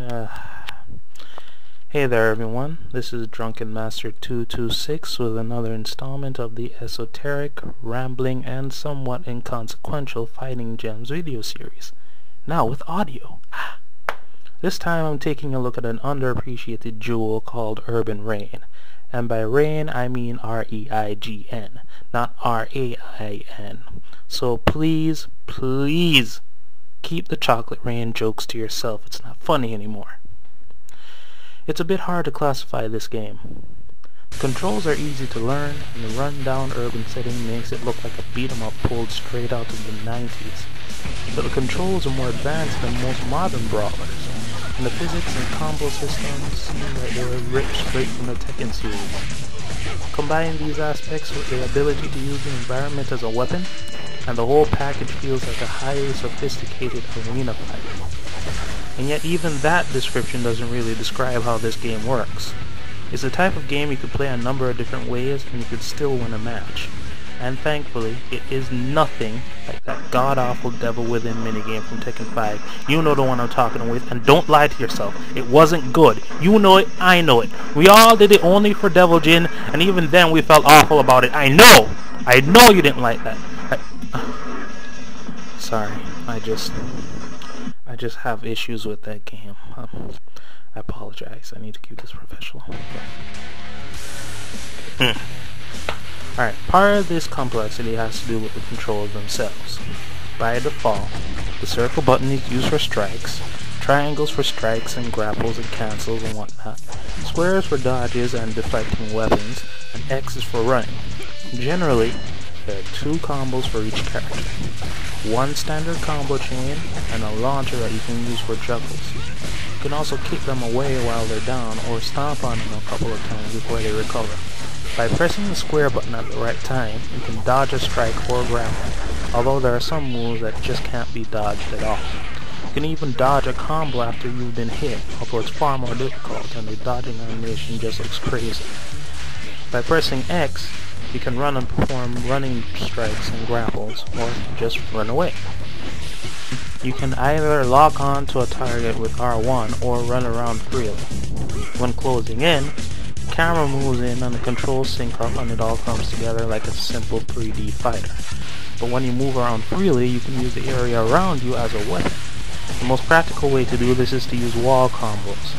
Uh, hey there everyone, this is Drunken Master 226 with another installment of the esoteric, rambling, and somewhat inconsequential Fighting Gems video series, now with audio. This time I'm taking a look at an underappreciated jewel called Urban Rain, and by rain I mean R-E-I-G-N, not R-A-I-N. So please keep the chocolate rain jokes to yourself. It's not funny anymore. It's a bit hard to classify this game. The controls are easy to learn, and the run-down urban setting makes it look like a beat-em-up pulled straight out of the 90s. But the controls are more advanced than most modern brawlers, and the physics and combo systems seem like they were ripped straight from the Tekken series. Combine these aspects with the ability to use the environment as a weapon, and the whole package feels like a highly sophisticated arena fight. And yet even that description doesn't really describe how this game works. It's the type of game you could play a number of different ways and you could still win a match. And thankfully, it is nothing like that god-awful Devil Within minigame from Tekken 5. You know the one I'm talking with, and don't lie to yourself. It wasn't good. You know it, I know it. We all did it only for Devil Jin, and even then we felt awful about it. I know you didn't like that. Sorry, I just have issues with that game. I apologize. I need to keep this professional. Alright, part of this complexity has to do with the controls themselves. By default, the circle button is used for strikes, triangles for strikes and grapples and cancels and whatnot, squares for dodges and deflecting weapons, and X is for running. Generally, there are 2 combos for each character. One standard combo chain, and a launcher that you can use for juggles. You can also kick them away while they're down, or stomp on them a couple of times before they recover. By pressing the square button at the right time, you can dodge a strike or grapple, although there are some moves that just can't be dodged at all. You can even dodge a combo after you've been hit, although it's far more difficult and the dodging animation just looks crazy. By pressing X, you can run and perform running strikes and grapples, or just run away. You can either lock on to a target with R1 or run around freely. When closing in, the camera moves in and the controls sync up and it all comes together like a simple 3D fighter. But when you move around freely, you can use the area around you as a weapon. The most practical way to do this is to use wall combos.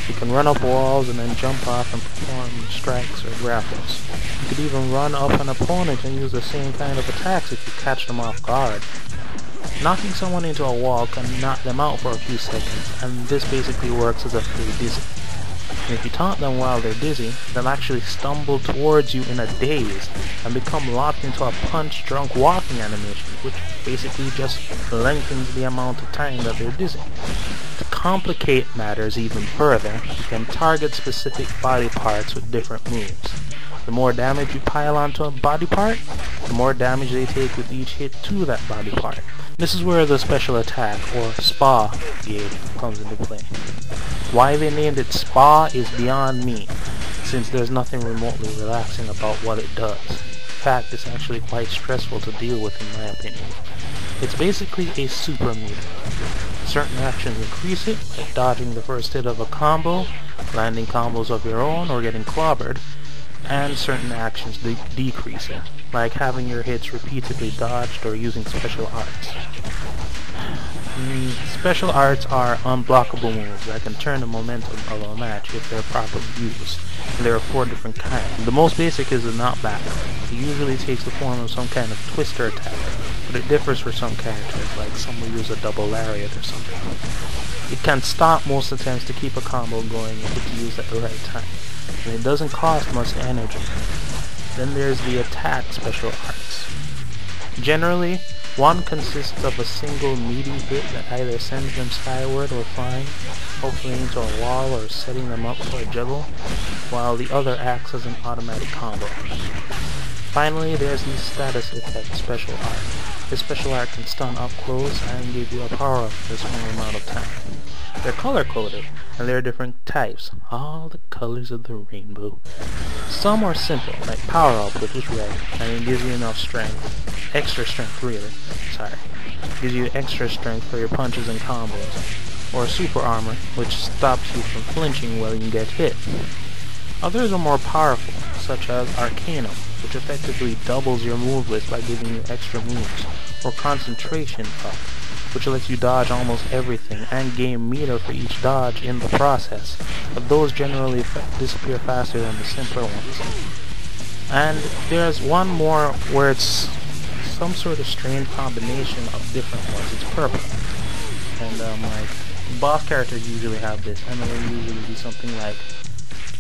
You can run up walls and then jump off and perform strikes or grapples. You could even run up an opponent and use the same kind of attacks if you catch them off guard. Knocking someone into a wall can knock them out for a few seconds, and this basically works as a free dizzy. And if you taunt them while they're dizzy, they'll actually stumble towards you in a daze and become locked into a punch-drunk walking animation, which basically just lengthens the amount of time that they're dizzy. To complicate matters even further, you can target specific body parts with different moves. The more damage you pile onto a body part, the more damage they take with each hit to that body part. This is where the special attack, or SPA, gauge comes into play. Why they named it SPA is beyond me, since there's nothing remotely relaxing about what it does. In fact, it's actually quite stressful to deal with in my opinion. It's basically a super meter. Certain actions increase it, like dodging the first hit of a combo, landing combos of your own, or getting clobbered, and certain actions decrease it, like having your hits repeatedly dodged or using special arts. Special arts are unblockable moves that can turn the momentum of a match if they're properly used, and there are 4 different kinds. The most basic is the knockback. It usually takes the form of some kind of twister attack, but it differs for some characters, like some will use a double lariat or something. It can stop most attempts to keep a combo going if it's used at the right time, and it doesn't cost much energy. Then there's the attack special arts. Generally, one consists of a single meaty hit that either sends them skyward or flying, hopefully into a wall or setting them up for a juggle, while the other acts as an automatic combo. Finally, there's the status effect special art. This special art can stun up close and give you a power-up for a small amount of time. They're color-coded, and there are different types, all the colors of the rainbow. Some are simple, like power-up, which is red, and it gives you enough strength, extra strength really, gives you extra strength for your punches and combos. or super armor, which stops you from flinching when you get hit. Others are more powerful, such as Arcanum, which effectively doubles your move list by giving you extra moves, or Concentration Up, which lets you dodge almost everything and gain meter for each dodge in the process, but those generally disappear faster than the simpler ones. And there's one more where it's some sort of strange combination of different ones. It's purple. And like, boss characters usually have this, and it'll usually be something like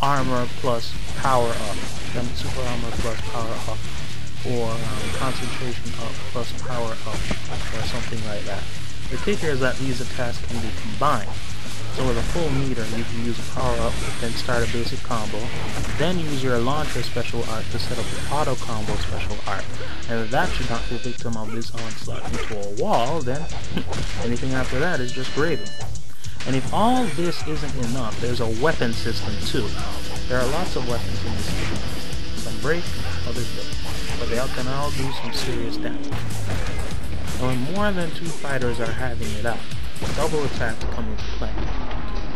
armor plus power up, then super armor plus power up, or concentration up plus power up, or something like that. The kicker is that these attacks can be combined. So with a full meter, you can use a power up, then start a basic combo, then use your launcher special art to set up the auto combo special art. And if that should not be victim of this onslaught into a wall, then anything after that is just gravy. And if all this isn't enough, there's a weapon system too. There are lots of weapons in this game. Some break, others don't, but they can all do some serious damage. And when more than 2 fighters are having it out, double attacks come into play.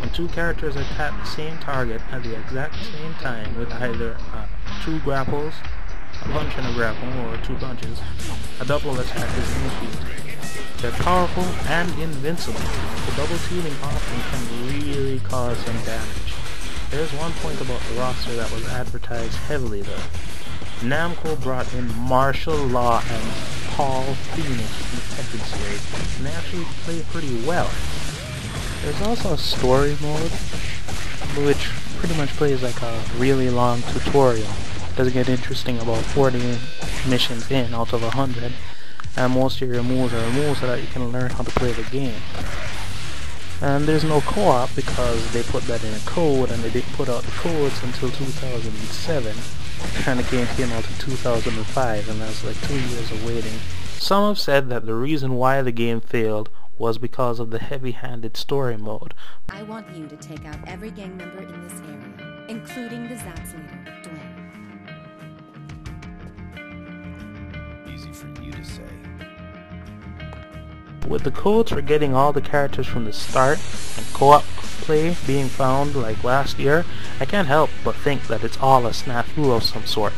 When 2 characters attack the same target at the exact same time with either 2 grapples, a punch and a grapple, or 2 punches, a double attack is initiated. They're powerful and invincible. The double teaming often can really cause some damage. There's one point about the roster that was advertised heavily though. Namco brought in martial law and Paul Phoenix from the Tekken series, and they actually play pretty well. There's also a story mode, which pretty much plays like a really long tutorial. It doesn't get interesting about 40 missions in out of 100. And most of your moves are moves so that you can learn how to play the game. And there's no co-op because they put that in a code, and they didn't put out the codes until 2007. And the game came out in 2005, and that's like 2 years of waiting. Some have said that the reason why the game failed was because of the heavy-handed story mode. I want you to take out every gang member in this area, including the Zapp's leader, Dwayne. Easy for you to say. With the codes for getting all the characters from the start and co-op play being found like last year, I can't help but think that it's all a snafu of some sort.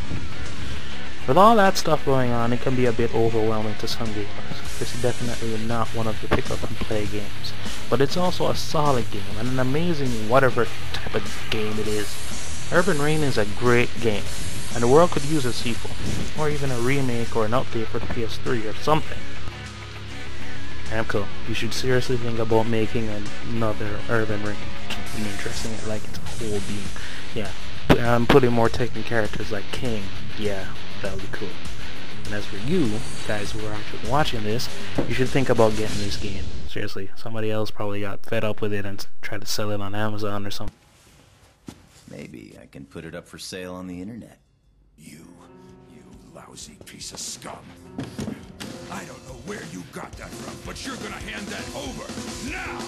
With all that stuff going on, it can be a bit overwhelming to some gamers. This is definitely not one of the pick up and play games, but it's also a solid game and an amazing whatever type of game it is. Urban Reign is a great game, and the world could use a sequel, or even a remake or an update for the PS3 or something. Namco, you should seriously think about making another Urban Reign. I'm interested in it like it's a whole being. Yeah, I'm putting more Tekken characters like King. Yeah, that would be cool. And as for you guys who are actually watching this, you should think about getting this game. Seriously, somebody else probably got fed up with it and tried to sell it on Amazon or something. Maybe I can put it up for sale on the internet. You lousy piece of scum. I don't know where you got that from, but you're gonna hand that over, now!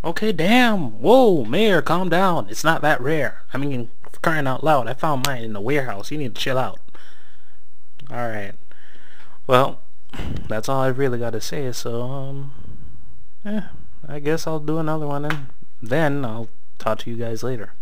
Okay, damn. Whoa, Mayor, calm down. It's not that rare. I mean, for crying out loud, I found mine in the warehouse. You need to chill out. Alright. Well, that's all I've really got to say, so, I guess I'll do another one, and then I'll talk to you guys later.